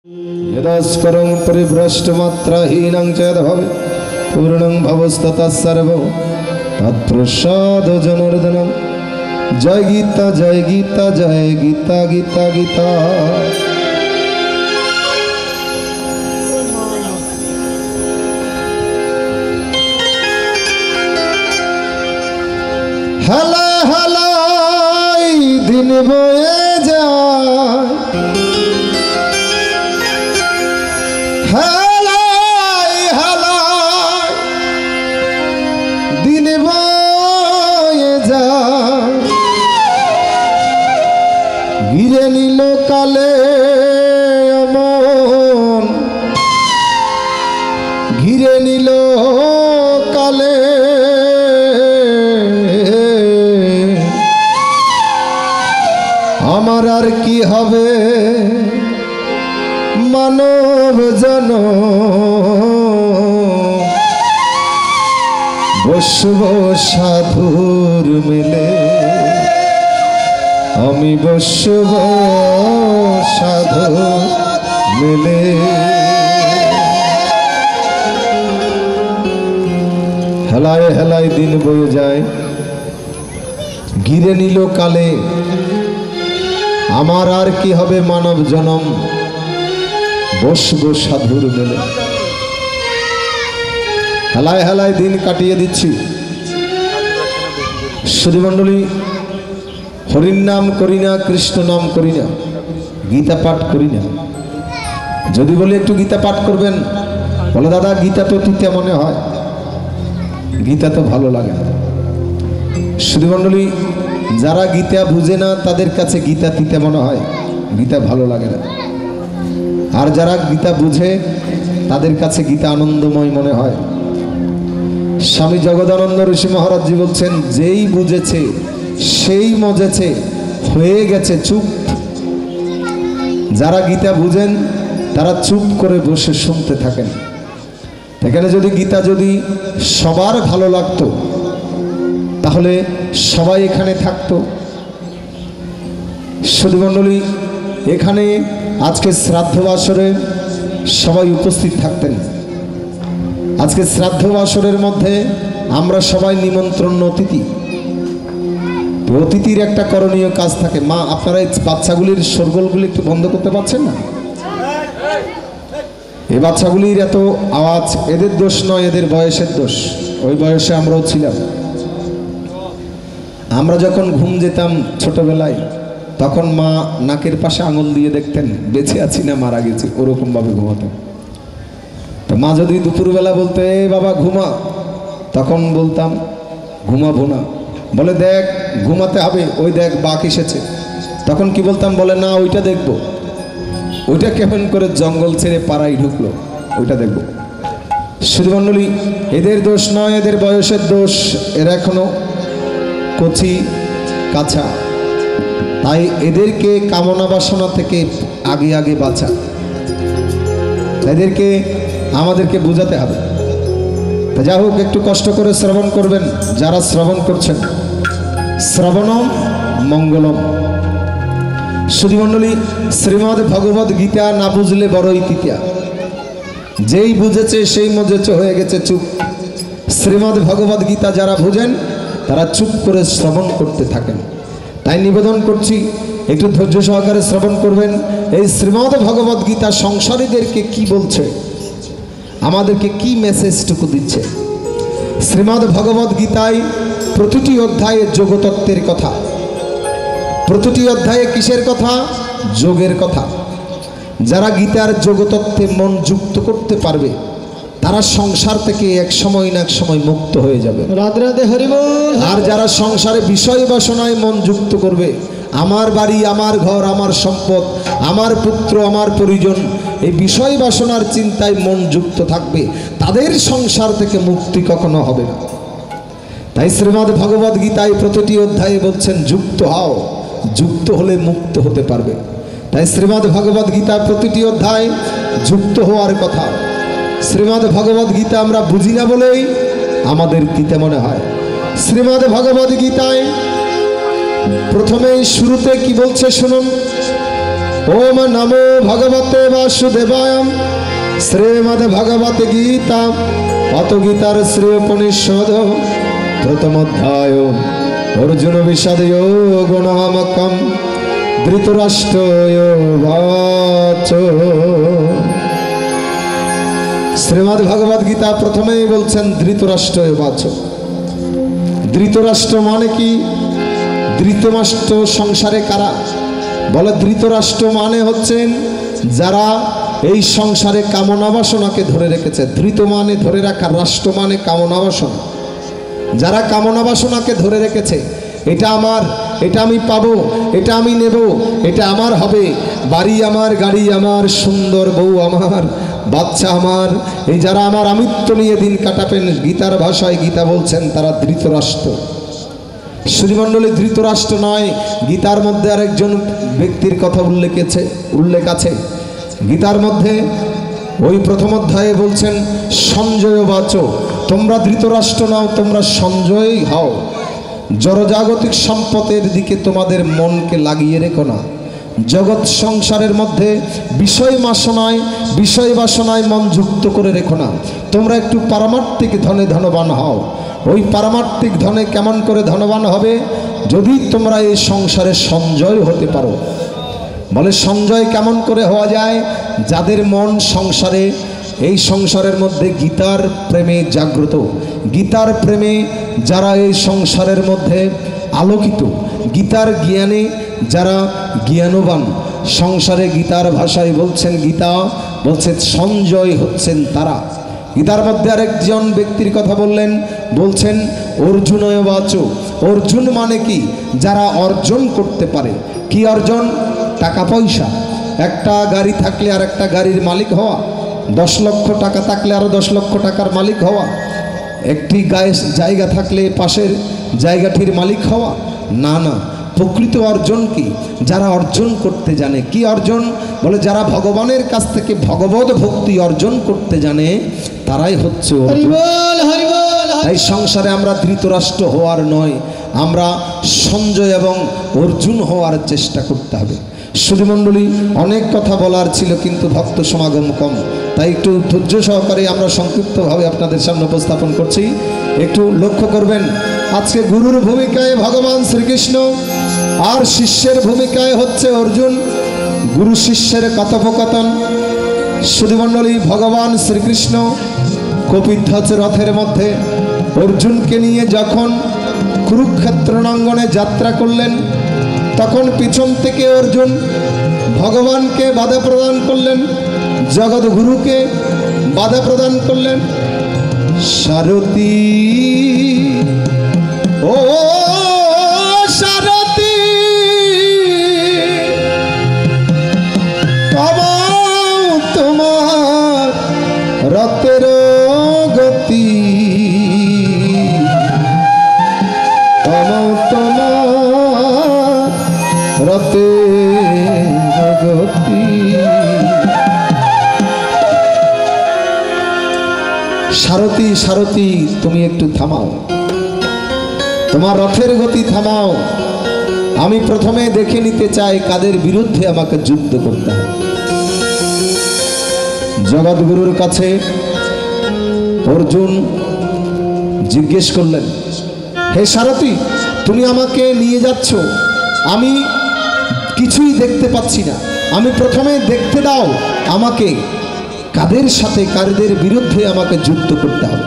यदास्करं परिभ्रष्टमात्राहीनं च यद्भवेत् पूर्णं भवस्ततः सर्वं तत्प्रसाद जनार्दनम्। जय गीता जय गीता जय गीता गीता गीता। हला हलाई दिन बोए जाए, हलाई हलाई दिन बोए जाए। घिरे नील काले अमन, घिरे नील काले আমার আর কি হবে মানব জন বসব সাধুর মেলে, আমি বসব সাধুর মেলে। হেলায় হেলায় দিন বয়ে যায়, ঘিরে নিল কালে আমার আর কি হবে মানব জনম বসবো সাধুর মেলে। হেলায় হেলায় দিন কাটিয়ে দিচ্ছি। সুধীমণ্ডলী, হরির নাম করি না, কৃষ্ণ নাম করি না, গীতা পাঠ করি না। যদি বলি একটু গীতা পাঠ করবেন, বলে দাদা গীতা তো তিতে মনে হয়, গীতা তো ভালো লাগে না। সুধীমণ্ডলী, যারা গীতা বুঝে না তাদের কাছে গীতা তিতে মনে হয়, গীতা ভালো লাগে না। আর যারা গীতা বুঝে তাদের কাছে গীতা আনন্দময় মনে হয়। স্বামী জগদানন্দ ঋষি মহারাজজি বলছেন, যেই বুঝেছে সেই মজেছে, হয়ে গেছে চুপ। যারা গীতা বুঝেন তারা চুপ করে বসে শুনতে থাকেন। এখানে যদি গীতা যদি সবার ভালো লাগতো তাহলে সবাই এখানে থাকতো। সুধীমণ্ডলী, এখানে আজকে শ্রাদ্ধ বাসরে সবাই উপস্থিত থাকতেন। আজকে শ্রাদ্ধ বাসরের মধ্যে আমরা সবাই নিমন্ত্রণ অতিথি। অতিথির একটা করণীয় কাজ থাকে। মা, আপনারা এই বাচ্চাগুলির শোরগোলগুলি একটু বন্ধ করতে পারছেন না? এই বাচ্চাগুলির এত আওয়াজ, এদের দোষ নয়, এদের বয়সের দোষ। ওই বয়সে আমরাও ছিলাম। আমরা যখন ঘুম যেতাম ছোটবেলায়, তখন মা নাকের পাশে আঙুল দিয়ে দেখতেন বেঁচে আছি না মারা গেছি, ওরকম ভাবে ঘুমাতেন। তো মা যদি দুপুরবেলা বলতে এই বাবা ঘুমা, তখন বলতাম ঘুমাবো না। বলে দেখ ঘুমাতে হবে, ওই দেখ বাঘ এসেছে। তখন কি বলতাম? বলে না ওইটা দেখবো। ওইটা কেমন করে জঙ্গল ছেড়ে পাড়ায় ঢুকলো, ওইটা দেখবো। সুধীমণ্ডলী, এদের দোষ নয়, এদের বয়সের দোষ। এরা এখনো কচি কাঁচা, তাই এদেরকে কামনা বাসনা থেকে আগে আগে বাঁচা। এদেরকে আমাদেরকে বোঝাতে হবে। তা যা হোক, একটু কষ্ট করে শ্রবণ করবেন যারা শ্রবণ করছেন। শ্রবণম মঙ্গলম। সুধীমণ্ডলী, শ্রীমদ্ ভগবদ গীতা না বুঝলে বড়ই তিতা। যেই বুঝেছে সেই মজেছে, হয়ে গেছে চুপ। শ্রীমদ্ ভগবদ গীতা যারা বুঝেন তারা চুপ করে শ্রবণ করতে থাকেন। তাই নিবেদন করছি একটু ধৈর্য সহকারে শ্রবণ করবেন। এই শ্রীমদ্ ভগবদ গীতা সংসারীদেরকে কি বলছে, আমাদেরকে কি মেসেজটুকু দিচ্ছে। শ্রীমদ্ ভগবদ গীতায় প্রতিটি অধ্যায়ে যোগতত্ত্বের কথা, প্রতিটি অধ্যায়ে কিসের কথা? যোগের কথা। যারা গীতার যোগতত্ত্বে মন যুক্ত করতে পারবে তারা সংসার থেকে এক সময় না এক সময় মুক্ত হয়ে যাবে। রাধে রাধে, হরি বল। আর যারা সংসারে বিষয় বাসনায় মন যুক্ত করবে, আমার বাড়ি, আমার ঘর, আমার সম্পদ, আমার পুত্র, আমার পরিজন, এই বিষয় বাসনার চিন্তায় মন যুক্ত থাকবে, তাদের সংসার থেকে মুক্তি কখনো হবে না। তাই শ্রীমদ্ ভগবদ গীতায় প্রতিটি অধ্যায়ে বলছেন যুক্ত হও, যুক্ত হলে মুক্ত হতে পারবে। তাই শ্রীমদ্ ভগবদ গীতা প্রতিটি অধ্যায় যুক্ত হওয়ার কথা। শ্রীমদ্ ভগবদ গীতা আমরা বুঝি না বলেই আমাদের তিতে মনে হয়। শ্রীমদ্ ভগবদ গীতায় প্রথমেই শুরুতে কি বলছে শুনুন। ओम नमो भगवते वासुदेवाय। श्रीमद् भगवत गीता अथ गीतार श्री उपनिषद प्रथम अध्याय अर्जुन विषाद योगो नामकं धृतराष्ट्रोवाच। श्रीमद् भगवत गीता प्रथमे बोलছেন धृतराष्ट्रोवाच। धृतराष्ट्र माने कि धृतराष्ट्र संसारे कारा बोले धृतराष्ट्र माने হচ্ছেন যারা এই সংসারে কামনা বাসনাকে ধরে রেখেছে। ধৃত মানে ধরে রাখা, রাষ্ট্র মানে কামনা বাসনা। যারা কামনা বাসনাকে ধরে রেখেছে, এটা আমার, এটা আমি পাবো, এটা আমি নেব, এটা আমার হবে, বাড়ি আমার, গাড়ি আমার, সুন্দর বউ আমার, বাচ্চা আমার, এই যারা আমার আমিত্ব নিয়ে দিন কাটাবেন, গীতার ভাষায় গীতা বলছেন তারা ধৃতরাষ্ট্র। শ্রীমণ্ডলী ধৃতরাষ্ট্র নয়, গীতার মধ্যে আরেকজন ব্যক্তির কথা উল্লেখ আছে। গীতার মধ্যে ওই প্রথম অধ্যায়ে বলছেন সঞ্জয় বাচ, তোমরা ধৃতরাষ্ট্র নাও, তোমরা সঞ্জয় হও। জড়জাগতিক সম্পদের দিকে তোমাদের মনকে লাগিয়ে রেখো না। জগৎ সংসারের মধ্যে বিষয় বাসনায় মন যুক্ত করে রেখো না। তোমরা একটু পারমার্থিক ধনে ধনবান হও। ওই পারমার্থিক ধনে কেমন করে ধনবান হবে? যদি তোমরা এই সংসারে সঞ্জয় হতে পারো। বলে সঞ্জয় কেমন করে হওয়া যায়? যাদের মন সংসারে, এই সংসারের মধ্যে গীতার প্রেমে জাগ্রত, গীতার প্রেমে যারা এই সংসারের মধ্যে আলোকিত, গীতার জ্ঞানে যারা জ্ঞানবান, সংসারে গীতার ভাষায় বলছেন, গীতা বলছে সঞ্জয় হচ্ছেন তারা। গীতার মধ্যে আরেকজন ব্যক্তির কথা বলছেন অর্জুনয় বাচ। অর্জুন মানে কি? যারা অর্জন করতে পারে। কি অর্জন? টাকা পয়সা। একটা গাড়ি থাকলে আর একটা গাড়ির মালিক হওয়া, 10 লক্ষ টাকা থাকলে আরো 10 লক্ষ টাকার মালিক হওয়া, একটি জায়গা থাকলে পাশের জায়গাটির মালিক হওয়া না, না। প্রকৃত অর্জন কি? যারা অর্জন করতে জানে। কি অর্জন? বলে যারা ভগবানের কাছ থেকে ভগবত ভক্তি অর্জন করতে জানে, তারাই হচ্ছে অর্জুন। তাই সংসারে আমরা ধৃতরাষ্ট্র হওয়ার নয়, আমরা সঞ্জয় এবং অর্জুন হওয়ার চেষ্টা করতে হবে। শ্রীমণ্ডলী অনেক কথা বলার ছিল, কিন্তু ভক্ত সমাগম কম, তাই একটু ধৈর্য সহকারে আমরা সংক্ষিপ্তভাবে আপনাদের সামনে উপস্থাপন করছি। একটু লক্ষ্য করবেন, আজকে গুরুর ভূমিকায় ভগবান শ্রীকৃষ্ণ আর শিষ্যের ভূমিকায় হচ্ছে অর্জুন। গুরু শিষ্যের কথোপকথন। শ্রীমণ্ডলী ভগবান শ্রীকৃষ্ণ কপিধ্বজ রথের মধ্যে অর্জুনকে নিয়ে যখন কুরুক্ষেত্র রণাঙ্গনে যাত্রা করলেন, তখন পিছন থেকে অর্জুন ভগবানকে বাধা প্রদান করলেন, জগৎগুরুকে বাধা প্রদান করলেন। সারথি ও সারথি, কমাও তোমার রথের গতি, কমাও তোমার রথের গতি। সারথি সারথি, তুমি একটু থামাও, তোমার রথের গতি থামাও। আমি প্রথমে দেখে নিতে চাই কাদের বিরুদ্ধে আমাকে যুদ্ধ করতে হবে। জগৎগুরুর কাছে অর্জুন জিজ্ঞেস করলেন, হে সারথি, তুমি আমাকে নিয়ে যাচ্ছ, আমি কিছুই দেখতে পাচ্ছি না, আমি প্রথমে দেখতে দাও আমাকে কাদের সাথে, কাদের বিরুদ্ধে আমাকে যুদ্ধ করতে হবে।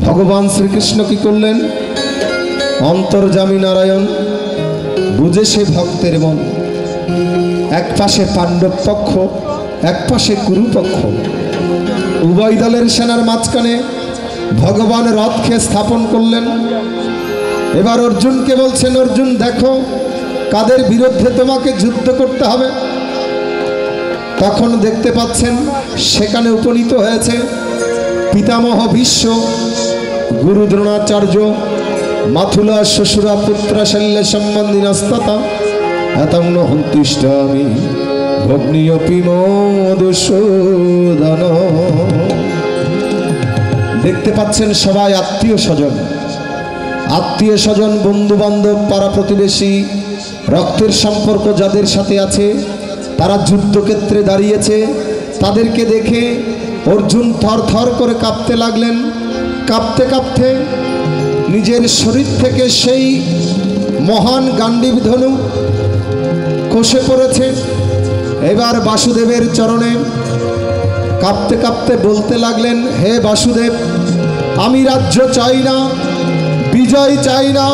ভগবান শ্রীকৃষ্ণ কি করলেন? অন্তর্যামী নারায়ণ বুঝে সে ভক্তের মন। এক পাশে পাণ্ডব পক্ষ, এক পাশে কুরুপক্ষ, উভয় দলের সেনার মাঝখানে ভগবান রথকে স্থাপন করলেন। এবার অর্জুনকে বলছেন, অর্জুন দেখো কাদের বিরুদ্ধে তোমাকে যুদ্ধ করতে হবে। তখন দেখতে পাচ্ছেন সেখানে উপনীত হয়েছে পিতামহ ভীষ্ম, গুরু দ্রোণাচার্য, মাথুলা শ্বশুরা পুত্রা শল্য সম্বন্ধী নস্ততা এতং হন্তিষ্টামি ভগ্নিয়পি মধুসূদন। দেখতে পাচ্ছেন সবাই আত্মীয় স্বজন, বন্ধু বান্ধব, পাড়া প্রতিবেশী, রক্তের সম্পর্ক যাদের সাথে আছে তারা যুদ্ধক্ষেত্রে দাঁড়িয়েছে, তাদেরকে দেখে অর্জুন থর থর করে কাঁপতে লাগলেন। কাঁপতে কাঁপতে নিজের শরীর থেকে সেই মহান গান্ডীব ধনু খসে পড়েছে। এবার বাসুদেবের চরণে কাঁপতে কাঁপতে বলতে লাগলেন, হে বাসুদেব, আমি রাজ্য চাই না, বিজয় চাই না,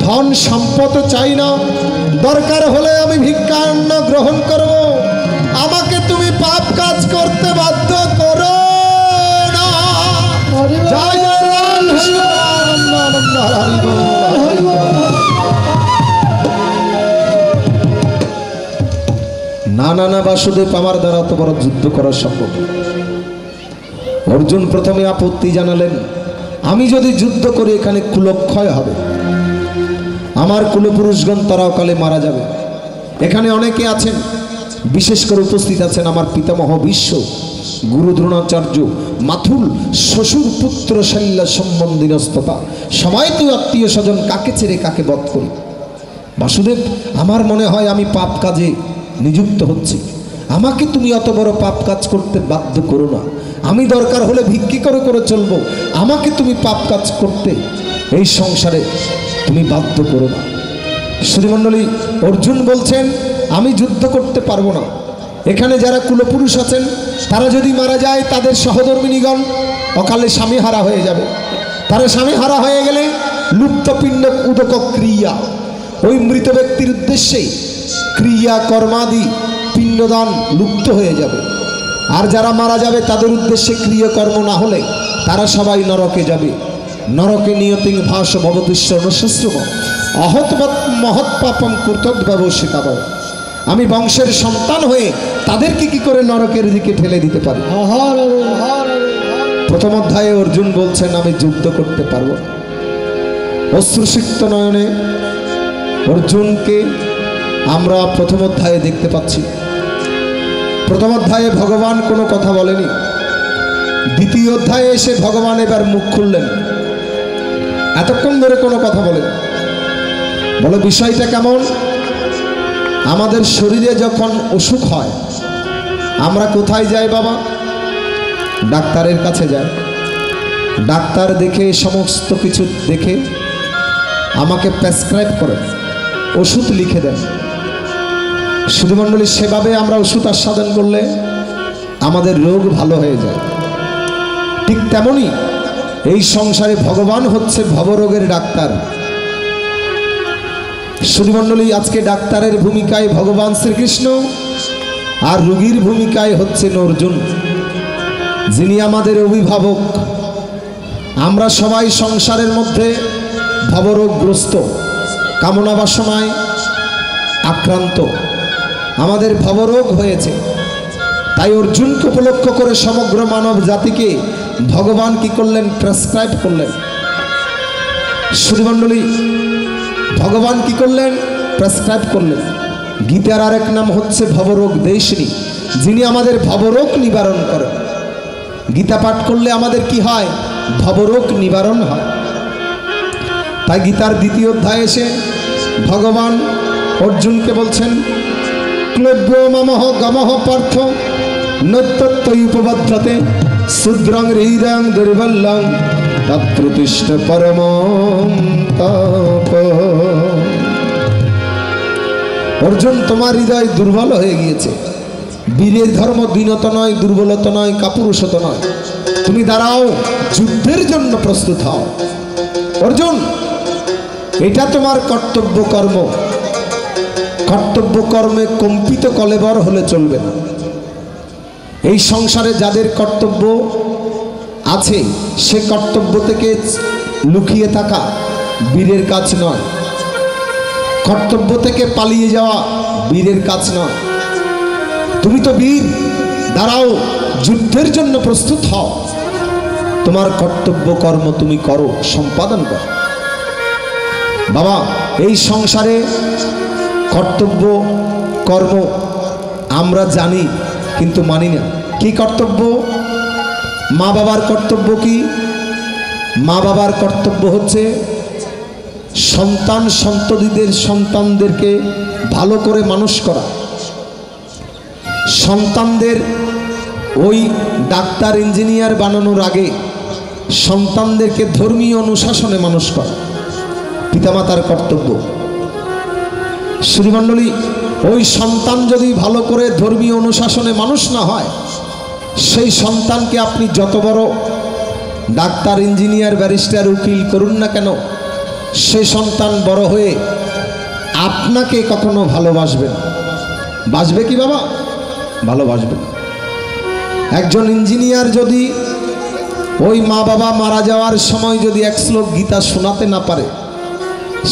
ধন সম্পদ চাই না, দরকার হলে আমি ভিক্ষান্ন গ্রহণ করব, আমাকে তুমি পাপ কাজ করতে বাধ্য করো না। জয় জয় রাম কৃষ্ণ আনন্দ হরি বল, হরি বল। না না না বাসুদেব, আমার দ্বারা তো বড় যুদ্ধ করা সম্ভব। অর্জুন প্রথমে আপত্তি জানালেন, আমি যদি যুদ্ধ করি এখানে কুলক্ষয় হবে, আমার কুলপুরুষগণ তারাও কালে মারা যাবে। এখানে অনেকে আছেন, বিশেষ করে উপস্থিত আছেন আমার পিতামহ বিশ্ব গুরু দ্রোণাচার্য, মাথুল শ্বশুর পুত্র শৈল্য সম্বন্ধীনস্ততা, সবাই তো আত্মীয় স্বজন, কাকে ছেড়ে কাকে বধ করি। বাসুদেব, আমার মনে হয় আমি পাপ কাজে নিযুক্ত হচ্ছি, আমাকে তুমি অত বড় পাপ কাজ করতে বাধ্য করো না, আমি দরকার হলে ভিক্ষি করে করে চলবো, আমাকে তুমি পাপ কাজ করতে এই সংসারে তুমি বাধ্য করো না। শ্রীমণ্ডলী, অর্জুন বলছেন আমি যুদ্ধ করতে পারবো না, এখানে যারা কুলপুরুষ আছেন তারা যদি মারা যায় তাদের সহধর্মিনীগণ অকালে স্বামীহারা হয়ে যাবে, তারা স্বামীহারা হয়ে গেলে লুপ্তপিণ্ড উদক ক্রিয়া, ওই মৃত ব্যক্তির উদ্দেশ্যে ক্রিয়া কর্মাদি পিণ্ডদান লুপ্ত হয়ে যাবে। আর যারা মারা যাবে তাদের উদ্দেশ্যে ক্রিয়াকর্ম না হলে তারা সবাই নরকে যাবে। নরকে নিয়তিং ভাস ভবদৃশ্য নশ্রম অহৎবৎ মহৎ পাপম কর্তব্যবশিকাব। আমি বংশের সন্তান হয়ে তাদেরকে কি করে নরকের দিকে ঠেলে দিতে পারি। প্রথম অধ্যায়ে অর্জুন বলছেন আমি যুদ্ধ করতে পারবো না। অশ্রুসিক্ত নয়নে অর্জুনকে আমরা প্রথম অধ্যায়ে দেখতে পাচ্ছি। প্রথম অধ্যায়ে ভগবান কোনো কথা বলেনি, দ্বিতীয় অধ্যায়ে এসে ভগবান এবার মুখ খুললেন, এতক্ষণ ধরে কোনো কথা বলেন। বলো বিষয়টা কেমন? আমাদের শরীরে যখন অসুখ হয় আমরা কোথায় যাই বাবা? ডাক্তারের কাছে যাই। ডাক্তার দেখে সমস্ত কিছু দেখে আমাকে প্রেসক্রাইব করেন, ওষুধ লিখে দেন। সুধীমণ্ডলী, সেভাবে আমরা ওষুধ আস্বাদন করলে আমাদের রোগ ভালো হয়ে যায়। ঠিক তেমনি এই সংসারে ভগবান হচ্ছে ভবরোগের ডাক্তার। সুধীমণ্ডলী, আজকে ডাক্তারের ভূমিকায় ভগবান শ্রীকৃষ্ণ আর রোগীর ভূমিকায় হচ্ছেন অর্জুন, যিনি আমাদের অভিভাবক। আমরা সবাই সংসারের মধ্যে ভবরোগগ্রস্ত, কামনা বাসনায় আক্রান্ত, আমাদের ভবরোগ হয়েছে। তাই অর্জুনকে উপলক্ষ করে সমগ্র মানব জাতিকে ভগবান কি করলেন? প্রেসক্রাইব করলেন। শ্রীমণ্ডলী, ভগবান কি করলেন? প্রেসক্রাইব করলেন। গীতার আরেক নাম হচ্ছে ভবরোগ দেশিনী, যিনি আমাদের ভবরোগ নিবারণ করেন। গীতা পাঠ করলে আমাদের কি হয়? ভবরোগ নিবারণ হয়। তাই গীতার দ্বিতীয় অধ্যায়ে এসে ভগবান অর্জুনকে বলছেন, ক্লব্য মমহ গমহ পার্থ নত্যত্তৈ উপবদ্ধতে শূদ্রং হৃদয়ং দুর্বল্যং তত্রতিষ্ঠ পরমং তপ। অর্জুন, তোমার হৃদয় দুর্বল হয়ে গিয়েছে। বীরের ধর্ম দীনতা নয়, দুর্বলতা নয়, কাপুরুষতা নয়। তুমি দাঁড়াও, যুদ্ধের জন্য প্রস্তুত হও। অর্জুন, এটা তোমার কর্তব্য কর্ম। কর্তব্য কর্মে কম্পিত কলেবর হলে চলবে না। এই সংসারে যাদের কর্তব্য আছে সে কর্তব্য থেকে লুকিয়ে থাকা বীরের কাজ নয়, কর্তব্য থেকে পালিয়ে যাওয়া বীরের কাজ নয়। তুমি তো বীর, দাঁড়াও, যুদ্ধের জন্য প্রস্তুত হও। তোমার কর্তব্য কর্ম তুমি করো, সম্পাদন করো। বাবা, এই সংসারে কর্তব্য কর্ম আমরা জানি কিন্তু মানি না। কি কর্তব্য? মা বাবার কর্তব্য কি? মা বাবার কর্তব্য হচ্ছে সন্তান সন্ততিদের সন্তানদেরকে ভালো করে মানুষ করা, সন্তানদের ওই ডাক্তার ইঞ্জিনিয়ার বানানোর আগে সন্তানদেরকে ধর্মীয় অনুশাসনে মানুষ করা পিতামাতার কর্তব্য। শ্রীমণ্ডলী, ওই সন্তান যদি ভালো করে ধর্মীয় অনুশাসনে মানুষ না হয়, সেই সন্তানকে আপনি যত বড় ডাক্তার ইঞ্জিনিয়ার ব্যারিস্টার উকিল করুন না কেন, সেই সন্তান বড় হয়ে আপনাকে কখনো ভালোবাসবে না। বাসবে কি বাবা? ভালোবাসবে না। একজন ইঞ্জিনিয়ার যদি ওই মা বাবা মারা যাওয়ার সময় যদি এক শ্লোক গীতা শোনাতে না পারে,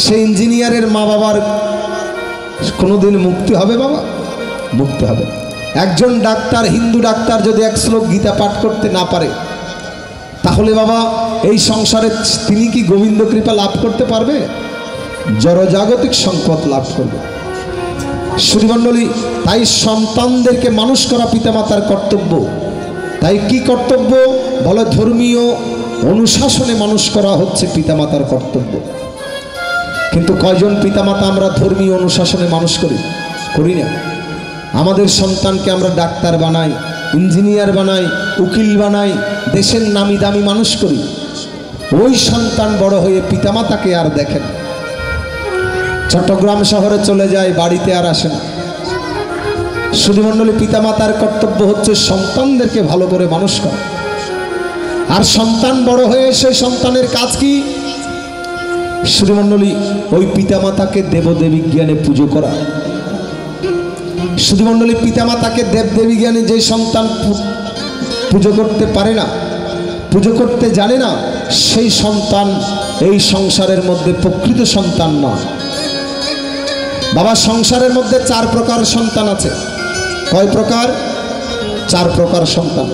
সেই ইঞ্জিনিয়ারের মা বাবার কোনোদিন মুক্তি হবে বাবা? মুক্তি হবে। একজন ডাক্তার, হিন্দু ডাক্তার যদি এক শ্লোক গীতা পাঠ করতে না পারে, তাহলে বাবা এই সংসারে তিনি কি গোবিন্দ কৃপা লাভ করতে পারবে? জড়জাগতিক সম্পদ লাভ করবে। শ্রীমণ্ডলী, তাই সন্তানদেরকে মানুষ করা পিতামাতার কর্তব্য। তাই কি কর্তব্য বলে? ধর্মীয় অনুশাসনে মানুষ করা হচ্ছে পিতামাতার কর্তব্য। কিন্তু কয়জন পিতামাতা আমরা ধর্মীয় অনুশাসনে মানুষ করি না। আমাদের সন্তানকে আমরা ডাক্তার বানাই, ইঞ্জিনিয়ার বানাই, উকিল বানাই, দেশের নামি দামি মানুষ করি। ওই সন্তান বড় হয়ে পিতামাতাকে আর দেখে না, চট্টগ্রাম শহরে চলে যায়, বাড়িতে আর আসে না। শ্রীমণ্ডলী, পিতামাতার কর্তব্য হচ্ছে সন্তানদেরকে ভালো করে মানুষ করা। আর সন্তান বড় হয়ে সেই সন্তানের কাজ কি? শ্রীমণ্ডলী, ওই পিতামাতাকে দেবদেবী জ্ঞানে পুজো করা। শ্রীমণ্ডলী, পিতামাতাকে দেবদেবী জ্ঞানে যে সন্তান পুজো করতে পারে না, পুজো করতে জানে না, সেই সন্তান এই সংসারের মধ্যে প্রকৃত সন্তান নয়। বাবা, সংসারের মধ্যে 4 প্রকার সন্তান আছে। কয় প্রকার? 4 প্রকার সন্তান।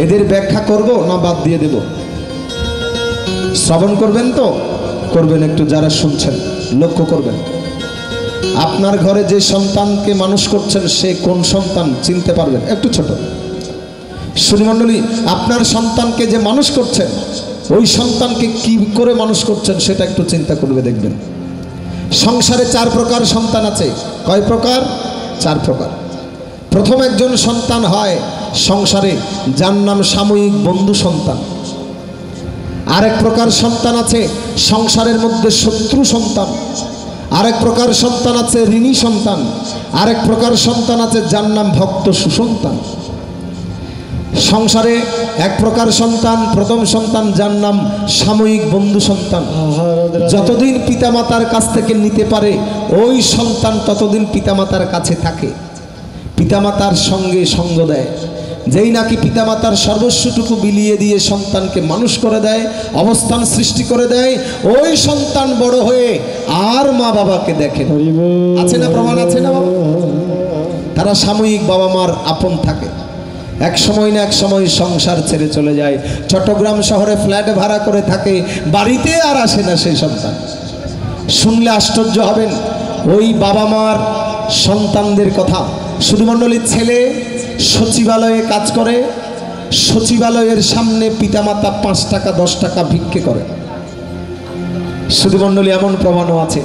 এদের ব্যাখ্যা করব না বাদ দিয়ে দেব? শ্রবণ করবেন তো? করবেন। একটু যারা শুনছেন লক্ষ্য করবেন, আপনার ঘরে যে সন্তানকে মানুষ করছেন সে কোন সন্তান চিনতে পারবেন? একটু ছোট। শ্রীমণ্ডলী, আপনার সন্তানকে যে মানুষ করছেন, ওই সন্তানকে কি করে মানুষ করছেন সেটা একটু চিন্তা করবে, দেখবেন। সংসারে 4 প্রকার সন্তান আছে। কয় প্রকার? 4 প্রকার। প্রথম একজন সন্তান হয় সংসারে, যার নাম সাময়িক বন্ধু সন্তান। আরেক প্রকার সন্তান আছে সংসারের মধ্যে শত্রু সন্তান। আরেক প্রকার সন্তান আছে ঋণী সন্তান। আরেক প্রকার সন্তান আছে যার নাম ভক্ত সুসন্তান। সংসারে এক প্রকার সন্তান, প্রথম সন্তান, যার নাম সাময়িক বন্ধু সন্তান। যতদিন পিতামাতার কাছ থেকে নিতে পারে ওই সন্তান ততদিন পিতামাতার কাছে থাকে, পিতামাতার সঙ্গে সঙ্গ দেয়। যেই নাকি পিতামাতার সর্বস্বটুকু বিলিয়ে দিয়ে সন্তানকে মানুষ করে দেয়, অবস্থান সৃষ্টি করে দেয়, ওই সন্তান বড় হয়ে আর মা বাবাকে দেখে। আছে না? প্রমাণ আছে না বাবা? তারা সাময়িক বাবা মার আপন থাকে। এক সময় না এক সময় সংসার ছেড়ে চলে যায়, চট্টগ্রাম শহরে ফ্ল্যাট ভাড়া করে থাকে, বাড়িতে আর আসে না সেই সন্তান। শুনলে আশ্চর্য হবেন ওই বাবা মার সন্তানদের কথা। শ্রীমণ্ডলীর ছেলে সচিবালয়ে কাজ করে, সচিবালয়ের সামনে পিতামাতা 5 টাকা 10 টাকা ভিক্ষে করে। শ্রীমণ্ডলী, এমন প্রমাণও আছে।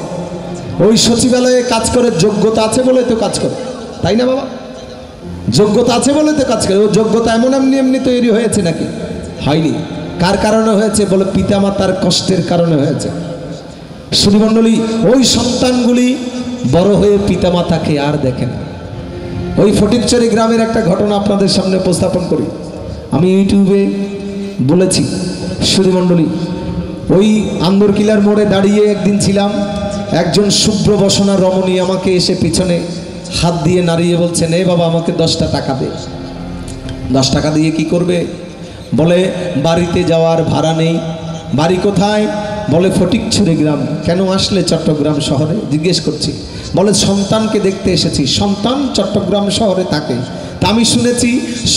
ওই সচিবালয়ে কাজ করে, যোগ্যতা আছে বলে তো কাজ করে, তাই না বাবা? যোগ্যতা আছে বলে তো কাজ করে। ও যোগ্যতা এমন এমনি তৈরি হয়েছে নাকি? হয়নি। কার কারণে হয়েছে? বলে পিতামাতার কষ্টের কারণে হয়েছে। শ্রীমণ্ডলী, ওই সন্তানগুলি বড় হয়ে পিতামাতাকে আর দেখে না। ওই ফটিকছড়ি গ্রামের একটা ঘটনা আপনাদের সামনে উপস্থাপন করি। আমি ইউটিউবে বলেছি। শ্রীমণ্ডলী, ওই আন্দরকিলার মোড়ে দাঁড়িয়ে একদিন ছিলাম, একজন শুভ্র বসনা রমণী আমাকে এসে পিছনে হাত দিয়ে নাড়িয়ে বলছেন, এ বাবা আমাকে 10টা টাকা দে। 10 টাকা দিয়ে কি করবে? বলে বাড়িতে যাওয়ার ভাড়া নেই। বাড়ি কোথায়? বলে ফটিকছড়ি গ্রাম। কেন আসলে চট্টগ্রাম শহরে? জিজ্ঞেস করছি। বলে সন্তানকে দেখতে এসেছি। সন্তান চট্টগ্রাম শহরে থাকে, তা আমি শুনেছি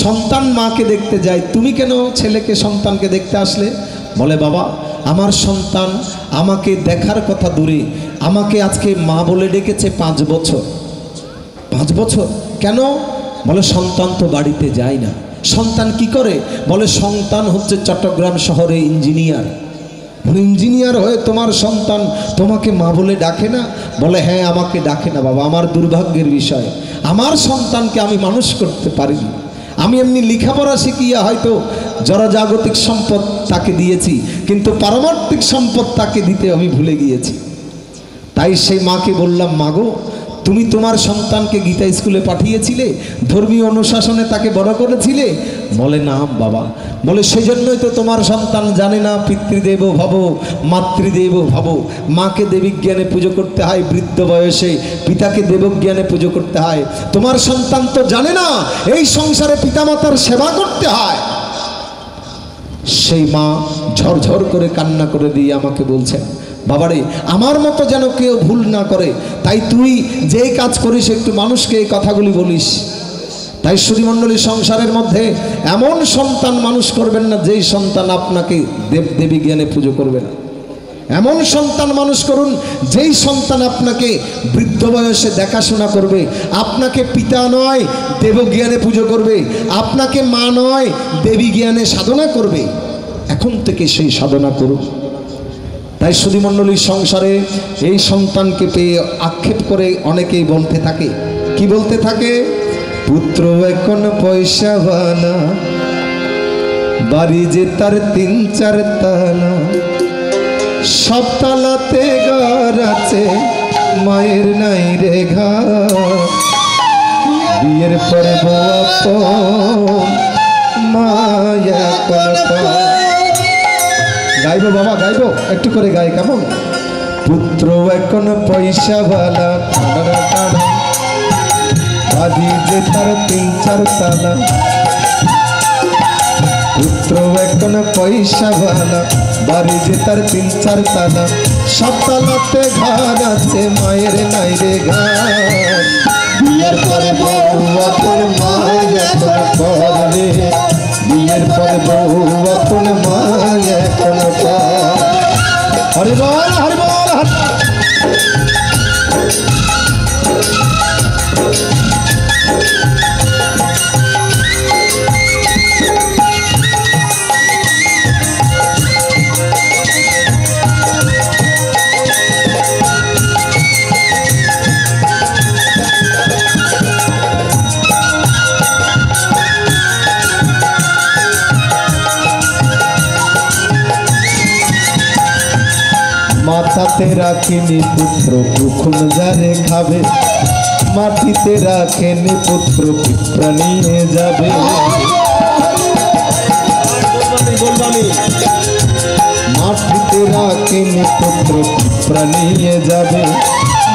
সন্তান মাকে দেখতে যায়, তুমি কেন ছেলেকে সন্তানকে দেখতে আসলে? বলে বাবা, আমার সন্তান আমাকে দেখার কথা দূরে, আমাকে আজকে মা বলে ডেকেছে 5 বছর। 5 বছর কেন? বলে সন্তান তো বাড়িতে যায় না। সন্তান কি করে? বলে সন্তান হচ্ছে চট্টগ্রাম শহরে ইঞ্জিনিয়ার, ইঞ্জিনিয়ার হয়ে তোমার সন্তান তোমাকে মা বলে ডাকে না? বলে হ্যাঁ, আমাকে ডাকে না বাবা, আমার দুর্ভাগ্যের বিষয়, আমার সন্তানকে আমি মানুষ করতে পারিনি। আমি এমনি লেখাপড়া শিখিয়া হয়তো জড়জাগতিক সম্পদ তাকে দিয়েছি, কিন্তু পারমার্থিক সম্পদ তাকে দিতে আমি ভুলে গিয়েছি। তাই সেই মাকে বললাম, মাগো তুমি তোমার সন্তানকে গীতা স্কুলে পাঠিয়েছিলে, ধর্মীয় অনুশাসনে তাকে বড় করেছিলে? বলে না বাবা। বলে সেজন্যই তো তোমার সন্তান জানে না পিতৃদেব ভব মাতৃদেব ভব। মাকে দেবীজ্ঞানে পুজো করতে হয় বৃদ্ধ বয়সে, পিতাকে দেবজ্ঞানে পুজো করতে হয়। তোমার সন্তান তো জানে না এই সংসারে পিতামাতার সেবা করতে হয়। সেই মা ঝরঝর করে কান্না করে দিয়ে আমাকে বলছেন, বাবারে আমার মতো যেন কেউ ভুল না করে, তাই তুই যেই কাজ করিস একটু মানুষকে এই কথাগুলি বলিস। তাই সুধীমণ্ডলী, সংসারের মধ্যে এমন সন্তান মানুষ করবেন না যেই সন্তান আপনাকে দেবদেবী জ্ঞানে পুজো করবে না। এমন সন্তান মানুষ করুন যেই সন্তান আপনাকে বৃদ্ধ বয়সে দেখাশোনা করবে, আপনাকে পিতা নয় দেবজ্ঞানে পুজো করবে, আপনাকে মা নয় দেবী জ্ঞানে সাধনা করবে। এখন থেকে সেই সাধনা করুন। তাই সুধীমণ্ডলীর সংসারে এই সন্তানকে পেয়ে আক্ষেপ করে অনেকেই বলতে থাকে, কি বলতে থাকে? পুত্র এখন পয়সাওয়ালা, বাড়ি যে তার 3-4 তালা, সব তালাতে ঘর আছে, মায়ের নাই রে ঘর, বিয়ের পরে মায়া কলপা। গাইবো বাবা, গাইবো, একটু করে গাই কেমন? পুত্র এখন পয়সাওয়ালা, বাড়ি যে তার 3-4 তালা, পুত্র এখন পয়সাওয়ালা, বাড়ি যে তার 3-4 তালা, সব তালাতে ঘর আছে, মায়ের নাই রে ঘর, বিয়ের পরে বউ আপন মায়া করে, বিয়ের পরে বউ আপন মায়া করে। হরি বল, হরি বল, হরি। মাথাতে রাখেনি পুত্র কুকুর যারে খাবে, মাটিতে রাখেনি পুত্র পিঁপড়া নিয়ে যাবে। মাটিতে রাখেনি পুত্র পিঁপড়া নিয়ে যাবে,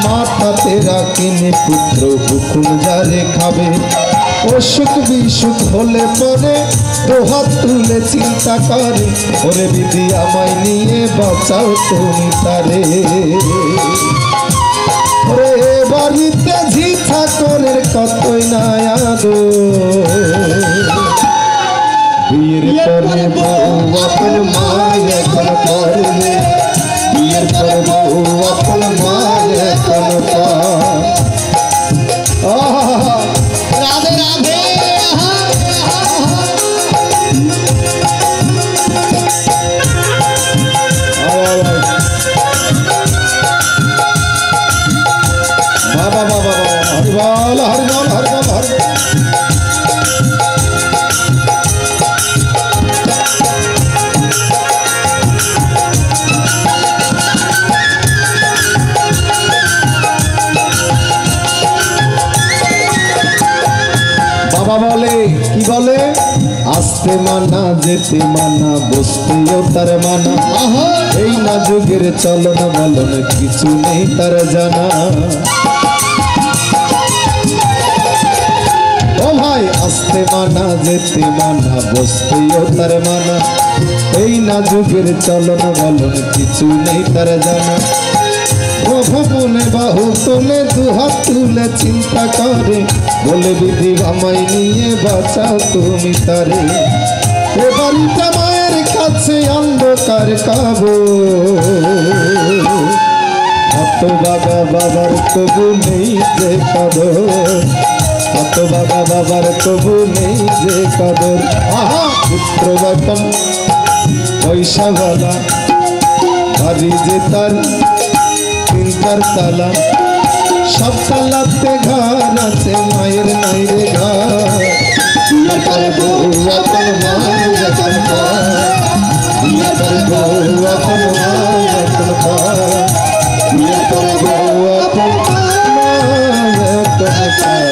মাথাতে রাখেনি পুত্র কুকুর যারে খাবে। অসুখ বিসুখ হলে পরে দুহাত তুলে চিন্তা করে, ওরে বিধি আমায় নিয়ে বাঁচাও তুমি তারে। ওরে বাড়িতে ঝি ঠাকুরের কতই না আদো, বিয়ের পরে বউ আপন মায় এখন করবে, বিয়ের পরে বউ আপন মায় এখন রাধে রাধে। বাবা বাবা হরি বল, হরি বল, হরি বল, হরি। বাবা বলে, কি বলে? আসতে মানা, যেতে মানা, বসতেও তার মানা, এই না যুগের চলন বলন কিছু নেই তার জানা। ও ভাই, আসতে মানা, যেতে মানা, বসতেও তার মানা, এই না যুগের চলন বলন কিছু নেই তার জানা। প্রভু বলে বাহু তোলে, দুহাত তুলে চিন্তা করে, বলে বিধি আমায় নিয়ে বাঁচাও তুমি তারে। এ বাড়িটা মায়ের কাছে অন্ধকার কাবো, অত বাবা বাবার তবু নেই যে কদর, অত বাবা বাবার তবু নেই যে কদর। আহা, পুত্র বাপন পয়সাওয়ালা, বাড়ি যে তার তিন চার তালা, সব তালাতে ঘর আছে, মায়ের নাই রে ঘর। বিয়ে করে বউ আপন মায়ের এখন ঘর, বিয়ে করে বউ আপন মায়ের এখন ঘর, বিয়ে করে বউ আপন মায়ের এখন ঘর।